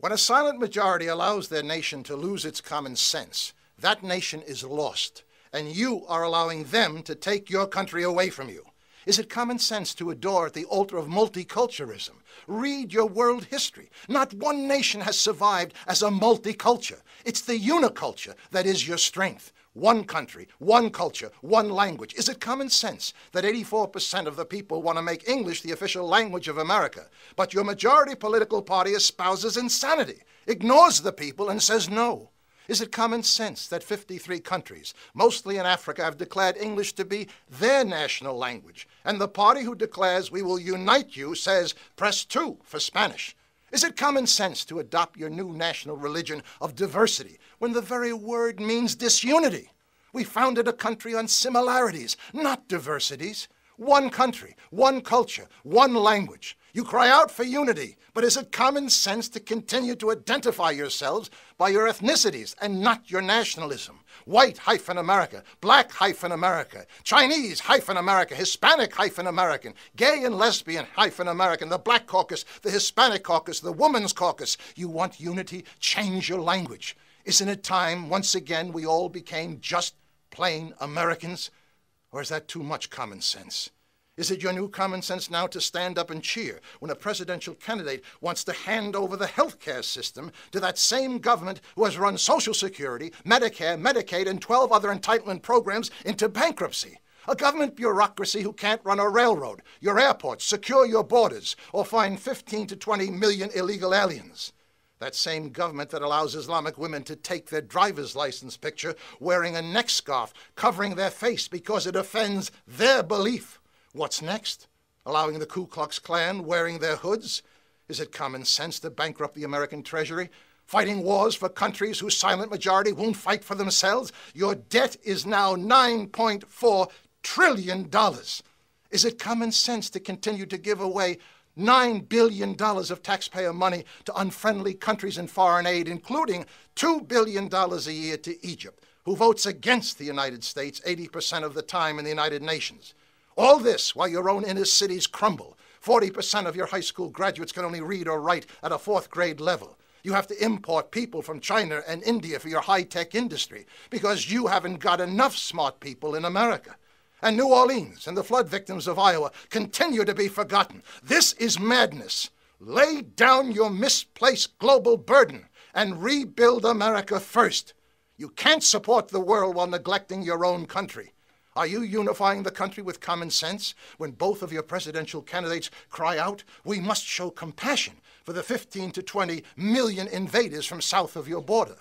When a silent majority allows their nation to lose its common sense, that nation is lost, and you are allowing them to take your country away from you. Is it common sense to adore at the altar of multiculturalism? Read your world history. Not one nation has survived as a multiculture. It's the uniculture that is your strength. One country, one culture, one language. Is it common sense that 84% of the people want to make English the official language of America, but your majority political party espouses insanity, ignores the people, and says no? Is it common sense that 53 countries, mostly in Africa, have declared English to be their national language, and the party who declares we will unite you says press 2 for Spanish? Is it common sense to adopt your new national religion of diversity when the very word means disunity? We founded a country on similarities, not diversities. One country, one culture, one language. You cry out for unity, but is it common sense to continue to identify yourselves by your ethnicities and not your nationalism? White-America, Black-America, Chinese-America, Hispanic-American, gay and lesbian-American, the Black Caucus, the Hispanic Caucus, the Women's Caucus. You want unity? Change your language. Isn't it time, once again, we all became just plain Americans? Or is that too much common sense? Is it your new common sense now to stand up and cheer when a presidential candidate wants to hand over the health care system to that same government who has run Social Security, Medicare, Medicaid, and 12 other entitlement programs into bankruptcy? A government bureaucracy who can't run a railroad, your airports, secure your borders, or find 15 to 20 million illegal aliens. That same government that allows Islamic women to take their driver's license picture wearing a neck scarf covering their face because it offends their belief. What's next? Allowing the Ku Klux Klan wearing their hoods? Is it common sense to bankrupt the American Treasury? Fighting wars for countries whose silent majority won't fight for themselves? Your debt is now $9.4 trillion. Is it common sense to continue to give away $9 billion of taxpayer money to unfriendly countries in foreign aid, including $2 billion a year to Egypt, who votes against the United States 80% of the time in the United Nations? All this while your own inner cities crumble. 40% of your high school graduates can only read or write at a 4th grade level. You have to import people from China and India for your high-tech industry because you haven't got enough smart people in America. And New Orleans and the flood victims of Iowa continue to be forgotten. This is madness. Lay down your misplaced global burden and rebuild America first. You can't support the world while neglecting your own country. Are you unifying the country with common sense when both of your presidential candidates cry out, we must show compassion for the 15 to 20 million invaders from south of your border?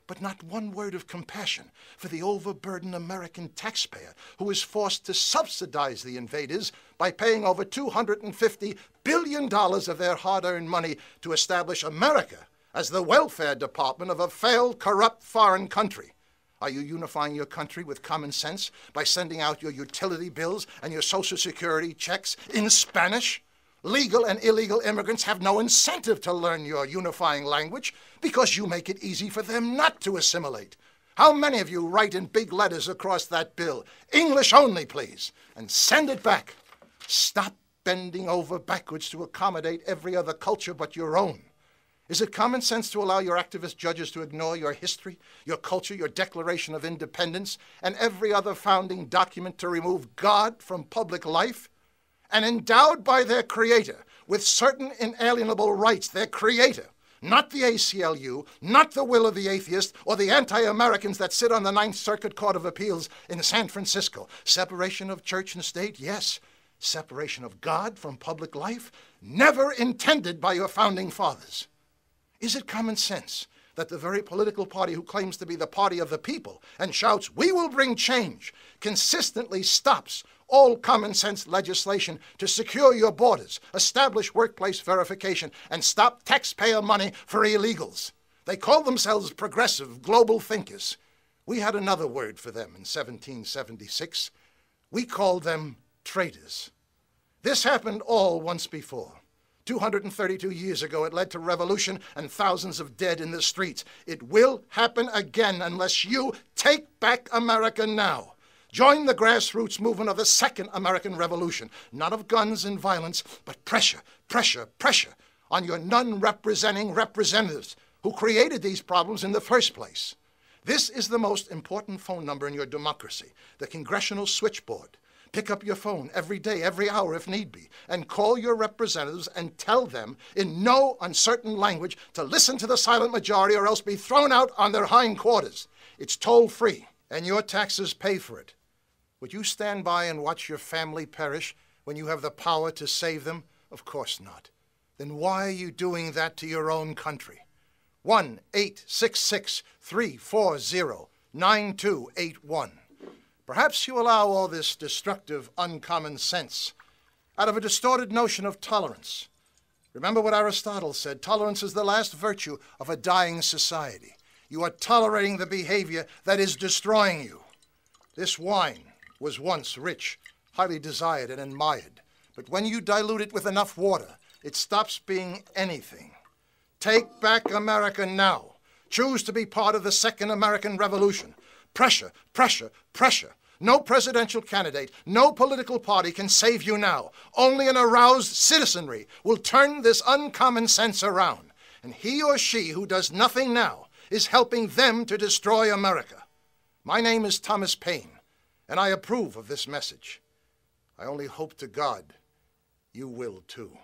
But not one word of compassion for the overburdened American taxpayer who is forced to subsidize the invaders by paying over $250 billion of their hard-earned money to establish America as the welfare department of a failed, corrupt foreign country. Are you unifying your country with common sense by sending out your utility bills and your Social Security checks in Spanish? Legal and illegal immigrants have no incentive to learn your unifying language because you make it easy for them not to assimilate. How many of you write in big letters across that bill, English only, please, and send it back? Stop bending over backwards to accommodate every other culture but your own. Is it common sense to allow your activist judges to ignore your history, your culture, your Declaration of Independence, and every other founding document to remove God from public life? And endowed by their creator with certain inalienable rights, their creator, not the ACLU, not the will of the atheist, or the anti-Americans that sit on the Ninth Circuit Court of Appeals in San Francisco. Separation of church and state, yes. Separation of God from public life, never intended by your founding fathers. Is it common sense that the very political party who claims to be the party of the people and shouts, we will bring change, consistently stops all common sense legislation to secure your borders, establish workplace verification, and stop taxpayer money for illegals? They call themselves progressive global thinkers. We had another word for them in 1776. We called them traitors. This happened all once before. 232 years ago, it led to revolution and thousands of dead in the streets. It will happen again unless you take back America now. Join the grassroots movement of the Second American Revolution, not of guns and violence, but pressure, pressure, pressure on your none-representing representatives who created these problems in the first place. This is the most important phone number in your democracy, the Congressional Switchboard. Pick up your phone every day, every hour if need be, and call your representatives and tell them in no uncertain language to listen to the silent majority or else be thrown out on their hindquarters. It's toll-free, and your taxes pay for it. Would you stand by and watch your family perish when you have the power to save them? Of course not. Then why are you doing that to your own country? 1-866-340-9281. Perhaps you allow all this destructive, uncommon sense out of a distorted notion of tolerance. Remember what Aristotle said, tolerance is the last virtue of a dying society. You are tolerating the behavior that is destroying you. This wine was once rich, highly desired and admired, but when you dilute it with enough water, it stops being anything. Take back America now. Choose to be part of the Second American Revolution. Pressure, pressure, pressure. No presidential candidate, no political party can save you now. Only an aroused citizenry will turn this uncommon sense around. And he or she who does nothing now is helping them to destroy America. My name is Thomas Paine, and I approve of this message. I only hope to God you will too.